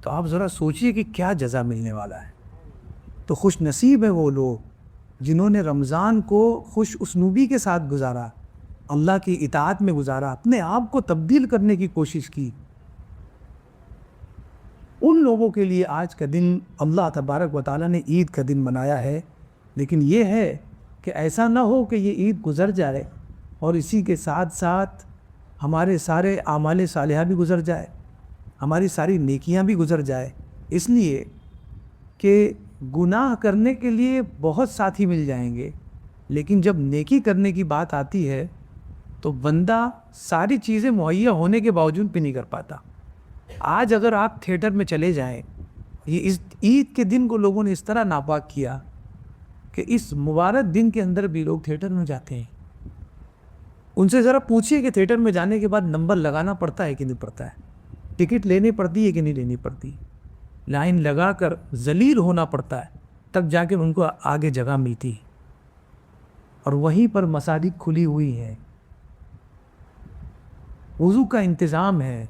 تو آپ ذرا سوچئے کہ کیا جزا ملنے والا ہے۔ تو خوش نصیب ہے وہ لوگ جنہوں نے رمضان کو خوش اسلوبی کے ساتھ گزارا، اللہ کی اطاعت میں گزارا، اپنے آپ کو تبدیل کرنے کی کوشش کی۔ ان لوگوں کے لیے آج کا دن اللہ تبارک و تعالیٰ نے عید کا دن بنایا ہے، لیکن یہ ہے کہ ایسا نہ ہو کہ یہ عید گزر جائے اور اسی کے ساتھ ساتھ ہمارے سارے اعمال صالحہ بھی گزر جائے، ہماری ساری نیکیاں بھی گزر جائے، اس لیے کہ گناہ کرنے کے لیے بہت ساتھی مل جائیں گے، لیکن جب نیکی کرنے کی بات آتی ہے تو بندہ ساری چیزیں مہیا ہونے کے باوجود بھی نہیں کر پاتا۔ آج اگر آپ تھیٹر میں چلے جائیں، یہ اس عید کے دن کو لوگوں نے اس طرح ناپاک کیا کہ اس مبارک دن کے اندر بھی لوگ تھیٹر میں جاتے ہیں۔ ان سے ذرا پوچھیے کہ تھیٹر میں جانے کے بعد نمبر لگانا پڑتا ہے کہ نہیں پڑتا ہے، ٹکٹ لینی پڑتی ہے کہ نہیں لینی پڑتی، لائن لگا کر ذلیل ہونا پڑتا ہے، تب جا کے ان کو آگے جگہ ملتی ہے۔ اور وہیں پر مساجد کھلی ہوئی ہے، وضو کا انتظام ہے،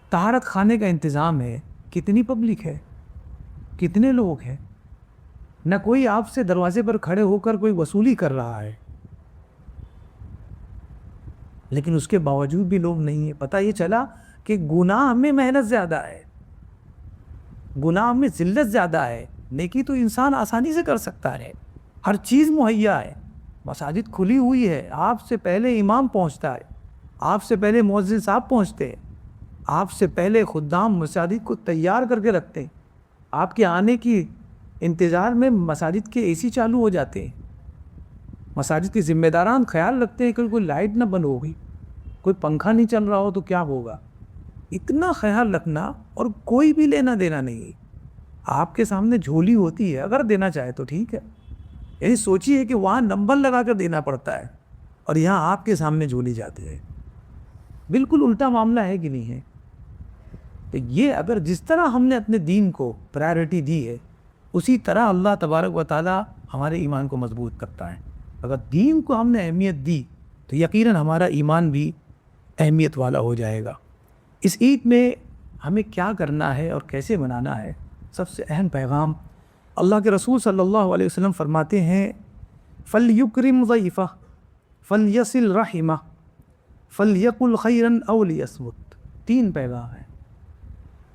طہارت خانے کا انتظام ہے، کتنی پبلک ہے، کتنے لوگ ہیں، نہ کوئی آپ سے دروازے پر کھڑے ہو کر کوئی وصولی کر رہا ہے، لیکن اس کے باوجود بھی لوگ نہیں ہیں۔ پتہ یہ چلا کہ گناہ میں محنت زیادہ ہے، گناہ میں ذلت زیادہ ہے، نیکی تو انسان آسانی سے کر سکتا ہے، ہر چیز مہیا ہے، مساجد کھلی ہوئی ہے، آپ سے پہلے امام پہنچتا ہے، آپ سے پہلے مؤذن صاحب پہنچتے ہیں، آپ سے پہلے خدام مساجد کو تیار کر کے رکھتے ہیں، آپ کے آنے کی انتظار میں مساجد کے اے سی چالو ہو جاتے ہیں، مساجد کے ذمہ داران خیال رکھتے ہیں کہ کوئی لائٹ نہ بند ہوگی، کوئی پنکھا نہیں چل رہا ہو تو کیا ہوگا، اتنا خیال رکھنا، اور کوئی بھی لینا دینا نہیں۔ آپ کے سامنے جھولی ہوتی ہے، اگر دینا چاہے تو ٹھیک ہے، یعنی سوچیے کہ وہاں نمبر لگا کر دینا پڑتا ہے اور یہاں آپ کے سامنے جھولی جاتی ہے، بالکل الٹا معاملہ ہے کہ نہیں ہے؟ تو یہ اگر جس طرح ہم نے اپنے دین کو پرائرٹی دی ہے، اسی طرح اللہ تبارک و تعالیٰ ہمارے ایمان کو مضبوط کرتا ہے۔ اگر دین کو ہم نے اہمیت دی تو یقیناً ہمارا ایمان بھی اہمیت والا ہو جائے گا۔ اس عید میں ہمیں کیا کرنا ہے اور کیسے منانا ہے، سب سے اہم پیغام اللہ کے رسول صلی اللہ علیہ وسلم فرماتے ہیں، فَلْيُكْرِمْ ضَيْفَهُ فَلْيَصِلْ رَحِمَهُ فَلْيَقُلْ خَيْرًا أَوْ لِيَصْمُتْ۔ 3 پیغام ہیں۔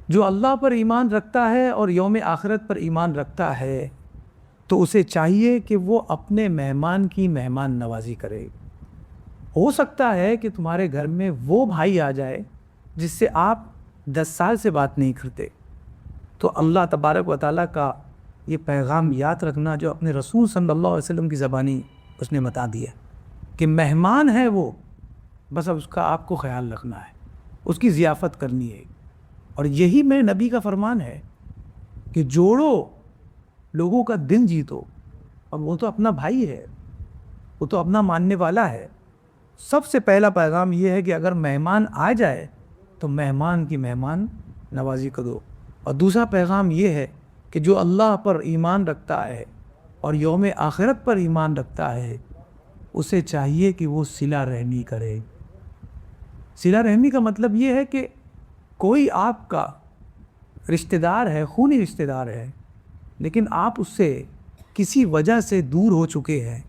جو اللہ پر ایمان رکھتا ہے اور یوم آخرت پر ایمان رکھتا ہے تو اسے چاہیے کہ وہ اپنے مہمان کی مہمان نوازی کرے۔ ہو سکتا ہے کہ تمہارے گھر میں وہ بھائی آ جائے جس سے آپ 10 سال سے بات نہیں کرتے، تو اللہ تبارک و تعالیٰ کا یہ پیغام یاد رکھنا جو اپنے رسول صلی اللہ علیہ وسلم کی زبانی اس نے بتا دیا کہ مہمان ہے وہ، بس اب اس کا آپ کو خیال رکھنا ہے، اس کی ضیافت کرنی ہے۔ اور یہی میرے نبی کا فرمان ہے کہ جوڑو، لوگوں کا دل جیتو، اور وہ تو اپنا بھائی ہے، وہ تو اپنا ماننے والا ہے۔ سب سے پہلا پیغام یہ ہے کہ اگر مہمان آ جائے تو مہمان کی مہمان نوازی کرو۔ اور دوسرا پیغام یہ ہے کہ جو اللہ پر ایمان رکھتا ہے اور یوم آخرت پر ایمان رکھتا ہے اسے چاہیے کہ وہ صلہ رحمی کرے۔ صلہ رحمی کا مطلب یہ ہے کہ کوئی آپ کا رشتہ دار ہے، خونی رشتہ دار ہے، لیکن آپ اس سے کسی وجہ سے دور ہو چکے ہیں،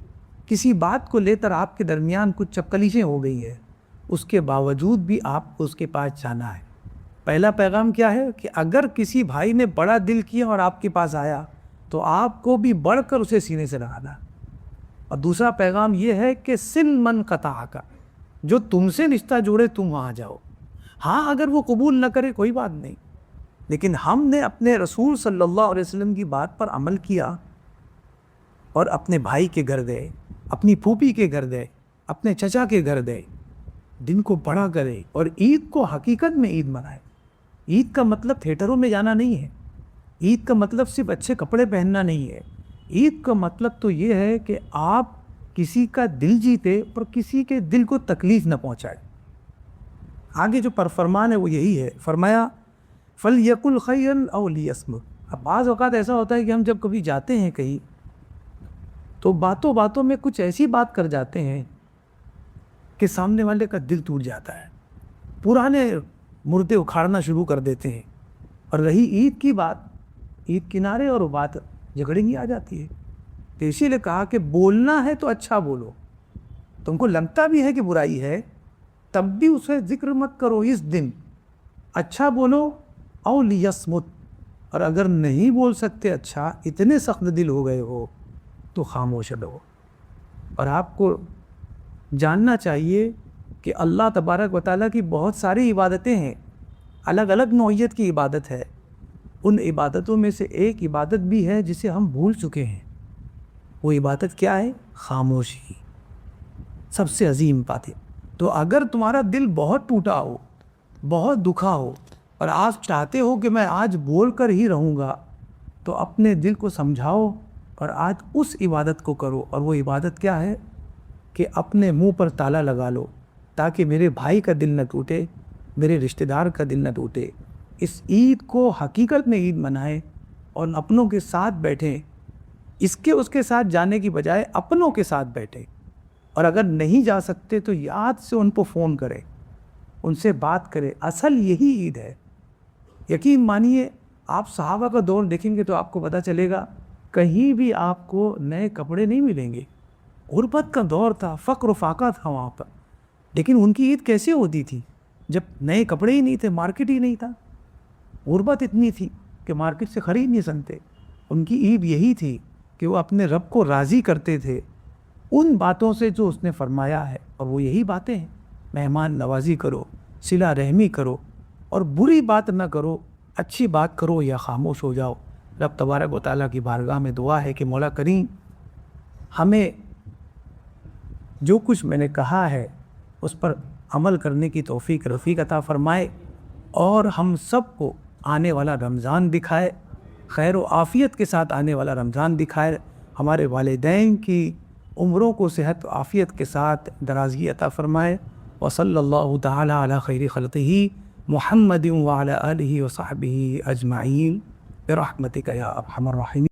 کسی بات کو لے کر آپ کے درمیان کچھ چپکلیشیں ہو گئی ہیں، اس کے باوجود بھی آپ کو اس کے پاس جانا ہے۔ پہلا پیغام کیا ہے کہ اگر کسی بھائی نے بڑا دل کیا اور آپ کے پاس آیا تو آپ کو بھی بڑھ کر اسے سینے سے لگانا۔ اور دوسرا پیغام یہ ہے کہ سل من قطع کا، جو تم سے رشتہ جوڑے تم وہاں جاؤ۔ ہاں اگر وہ قبول نہ کرے کوئی بات نہیں، لیکن ہم نے اپنے رسول صلی اللہ علیہ وسلم کی بات پر عمل کیا اور اپنے بھائی کے گھر گئے، اپنی پھوپھی کے گھر گئے، اپنے چچا کے گھر گئے، دن کو بڑا کرے اور عید کو حقیقت میں عید منائے۔ عید کا مطلب تھیٹروں میں جانا نہیں ہے، عید کا مطلب صرف اچھے کپڑے پہننا نہیں ہے، عید کا مطلب تو یہ ہے کہ آپ کسی کا دل جیتے اور کسی کے دل کو تکلیف نہ پہنچائے۔ آگے جو فرمان ہے وہ یہی ہے، فرمایا فَلْيَقُلْ خَيْرًا أَوْ لِيَصْمُتْ۔ اب بعض اوقات ایسا ہوتا ہے کہ ہم جب کبھی جاتے ہیں کہیں تو باتوں باتوں میں کچھ ایسی بات کر جاتے ہیں کہ سامنے والے کا دل ٹوٹ جاتا ہے، پرانے مردے اکھاڑنا شروع کر دیتے ہیں، اور رہی عید کی بات، عید کنارے اور وہ بات جھگڑیں آ جاتی ہے. تو اسی لیے کہا کہ بولنا ہے تو اچھا بولو. تم کو لگتا بھی ہے کہ برائی ہے تب بھی اسے ذکر مت کرو اس دن. اچھا بولو او لیسمت. اور اگر نہیں بول سکتے اچھا، اتنے سخت دل ہو گئے ہو تو خاموش رہو. اور آپ کو جاننا چاہیے کہ اللہ تبارک و تعالیٰ کی بہت ساری عبادتیں ہیں، الگ الگ نوعیت کی عبادت ہے. ان عبادتوں میں سے ایک عبادت بھی ہے جسے ہم بھول چکے ہیں. وہ عبادت کیا ہے؟ خاموشی. سب سے عظیم بات ہے. تو اگر تمہارا دل بہت ٹوٹا ہو، بہت دکھا ہو، اور آج چاہتے ہو کہ میں آج بول کر ہی رہوں گا، تو اپنے دل کو سمجھاؤ اور آج اس عبادت کو کرو. اور وہ عبادت کیا ہے؟ کہ اپنے منہ پر تالا لگا لو تاکہ میرے بھائی کا دل نہ ٹوٹے، میرے رشتہ دار کا دل نہ ٹوٹے. اس عید کو حقیقت میں عید منائیں اور اپنوں کے ساتھ بیٹھیں. اس کے ساتھ جانے کی بجائے اپنوں کے ساتھ بیٹھیں. اور اگر نہیں جا سکتے تو یاد سے ان کو فون کریں، ان سے بات کریں. اصل یہی عید ہے. یقین مانیے، آپ صحابہ کا دور دیکھیں گے تو آپ کو پتہ چلے گا کہیں بھی آپ کو نئے کپڑے نہیں ملیں گے. غربت کا دور تھا، فقر و فاقہ تھا وہاں پر، لیکن ان کی عید کیسے ہوتی تھی؟ جب نئے کپڑے ہی نہیں تھے، مارکیٹ ہی نہیں تھا. غربت اتنی تھی کہ مارکیٹ سے خرید نہیں سکتے. ان کی عید یہی تھی کہ وہ اپنے رب کو راضی کرتے تھے ان باتوں سے جو اس نے فرمایا ہے. اور وہ یہی باتیں ہیں: مہمان نوازی کرو، صلہ رحمی کرو، اور بری بات نہ کرو، اچھی بات کرو یا خاموش ہو جاؤ. رب تبارک و تعالیٰ کی بارگاہ میں دعا ہے کہ مولا کریم ہمیں جو کچھ میں نے کہا ہے اس پر عمل کرنے کی توفیق رفیق عطا فرمائے، اور ہم سب کو آنے والا رمضان دکھائے، خیر و عافیت کے ساتھ آنے والا رمضان دکھائے. ہمارے والدین کی عمروں کو صحت و عافیت کے ساتھ درازی عطا فرمائے. وصلی اللہ تعالی علی خیر خلقہ محمد وعلی آلہ وصحبہ اجمعین برحمتک یا ارحم الراحمین.